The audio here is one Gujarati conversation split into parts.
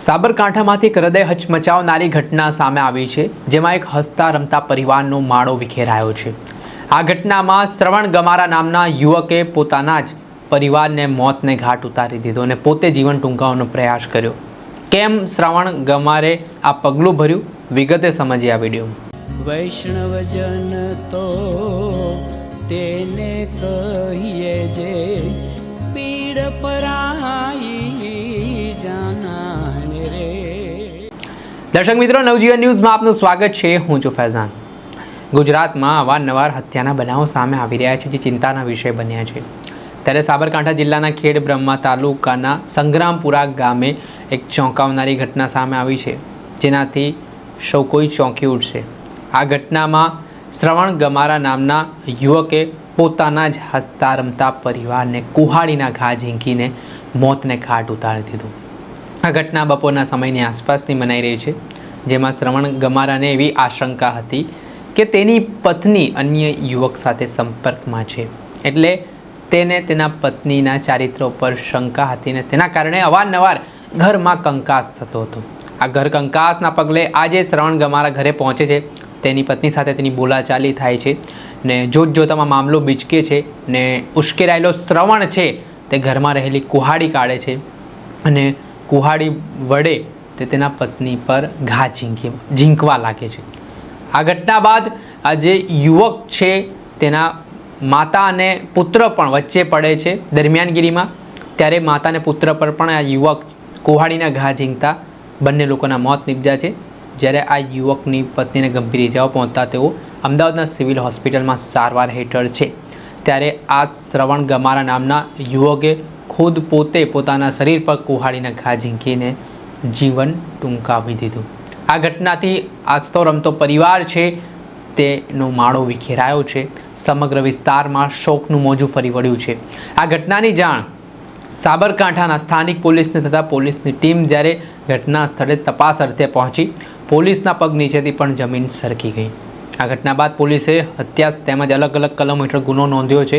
સાબરકાંઠામાંથી એક હૃદય હચમચાવનારી ઘટના સામે આવી છે, જેમાં એક હસતા રમતા પરિવારનો માળો વિખેરાયો છે। આ ઘટનામાં શ્રવણ ગમારા નામના યુવકે પોતાના જ પરિવારને મોતને ઘાટ ઉતારી દીધો અને પોતે જીવન ટૂંકાવવાનો પ્રયાસ કર્યો। કેમ શ્રવણ ગમારે આ પગલું ભર્યું, વિગતે સમજીએ આ વિડીયોમાં। વૈષ્ણવજન તો તેને કહીએ જે પીડ પરાઈ જાનાને રે। દર્શક મિત્રો, નવજીવન ન્યૂઝમાં આપનું સ્વાગત છે। હું છું ફૈઝાન। ગુજરાતમાં અવારનવાર હત્યાના બનાવો સામે આવી રહ્યા છે, જે ચિંતાના વિષય બન્યા છે। ત્યારે સાબરકાંઠા જિલ્લાના ખેડ બ્રહ્મા તાલુકાના સંગ્રામપુરા ગામે એક ચોંકાવનારી ઘટના સામે આવી છે, જેનાથી સૌ કોઈ ચોંકી ઉઠશે। આ ઘટનામાં શ્રવણ ગમારા નામના યુવકે પોતાના જ હસતા રમતા પરિવારને કુહાડીના ઘા ઝીંકીને મોતને ઘાટ ઉતારી દીધું। આ ઘટના બપોરના સમયની આસપાસની મનાઈ રહી છે, જેમાં શ્રવણ ગમારાને એવી આશંકા હતી કે તેની પત્ની અન્ય યુવક સાથે સંપર્કમાં છે, એટલે તેને તેના પત્નીના ચારિત્ર ઉપર શંકા હતી ને તેના કારણે અવારનવાર ઘરમાં કંકાસ થતો હતો। આ ઘર કંકાસના પગલે આજે શ્રવણ ગમારા ઘરે પહોંચે છે। તેની પત્ની સાથે તેની બોલાચાલી થાય છે ને જોતજોતામાં મામલો બીચકે છે ને ઉશ્કેરાયેલો શ્રવણ છે તે ઘરમાં રહેલી કુહાડી કાઢે છે અને કુહાડી વડે તે તેના પત્ની પર ઘા ઝીંકવા લાગે છે। આ ઘટના બાદ આ જે યુવક છે તેના માતા અને પુત્ર પણ વચ્ચે પડે છે દરમિયાનગીરીમાં। ત્યારે માતા અને પુત્ર પર પણ આ યુવક કુહાડીના ઘા ઝીંકતા બંને લોકોના મોત નીપજ્યા છે। જ્યારે આ યુવકની પત્નીને ગંભીર ઇજાઓ પહોંચતા તેઓ અમદાવાદના સિવિલ હોસ્પિટલમાં સારવાર હેઠળ છે। ત્યારે આ શ્રવણ ગમારા નામના યુવકે ખુદ પોતે પોતાના શરીર પર કુહાડીના ઘા ઝીંકીને જીવન ટૂંકાવી દીધું। આ ઘટનાથી આસ્તો રમતો પરિવાર છે તેનો માળો વિખેરાયો છે। સમગ્ર વિસ્તારમાં શોકનું મોજું ફરી વળ્યું છે। આ ઘટનાની જાણ સાબરકાંઠાના સ્થાનિક પોલીસને થતાં પોલીસની ટીમ જ્યારે ઘટના સ્થળે તપાસ અર્થે પહોંચી, પોલીસના પગ નીચેથી પણ જમીન સરકી ગઈ। આ ઘટના બાદ પોલીસે હત્યા તેમજ અલગ અલગ કલમો હેઠળ ગુનો નોંધ્યો છે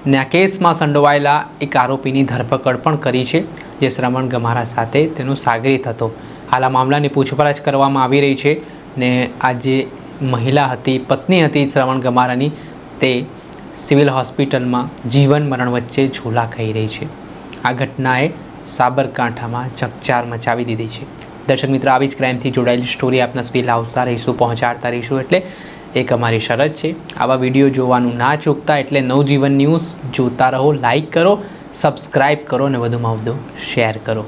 અને આ કેસમાં સંડોવાયેલા એક આરોપીની ધરપકડ પણ કરી છે, જે શ્રવણ ગમારા સાથે તેનો સાગરીત હતો। હાલ આ મામલાની પૂછપરછ કરવામાં આવી રહી છે ને આ જે મહિલા હતી, પત્ની હતી શ્રવણ ગમારાની, તે સિવિલ હોસ્પિટલમાં જીવન મરણ વચ્ચે ઝૂલા ખાઈ રહી છે। આ ઘટનાએ સાબરકાંઠામાં ચકચાર મચાવી દીધી છે। દર્શક મિત્રો, આવી જ ક્રાઇમથી જોડાયેલી સ્ટોરી આપના સુધી લાવતા રહીશું, પહોંચાડતા રહીશું, એટલે એક અમારી શરત છે। આવા વિડીયો જોવાનું ના ચૂકતા, એટલે નવજીવન ન્યૂઝ જોતા રહો, લાઈક કરો, સબસ્ક્રાઈબ કરો અને વધુમાં વધુ શેર કરો।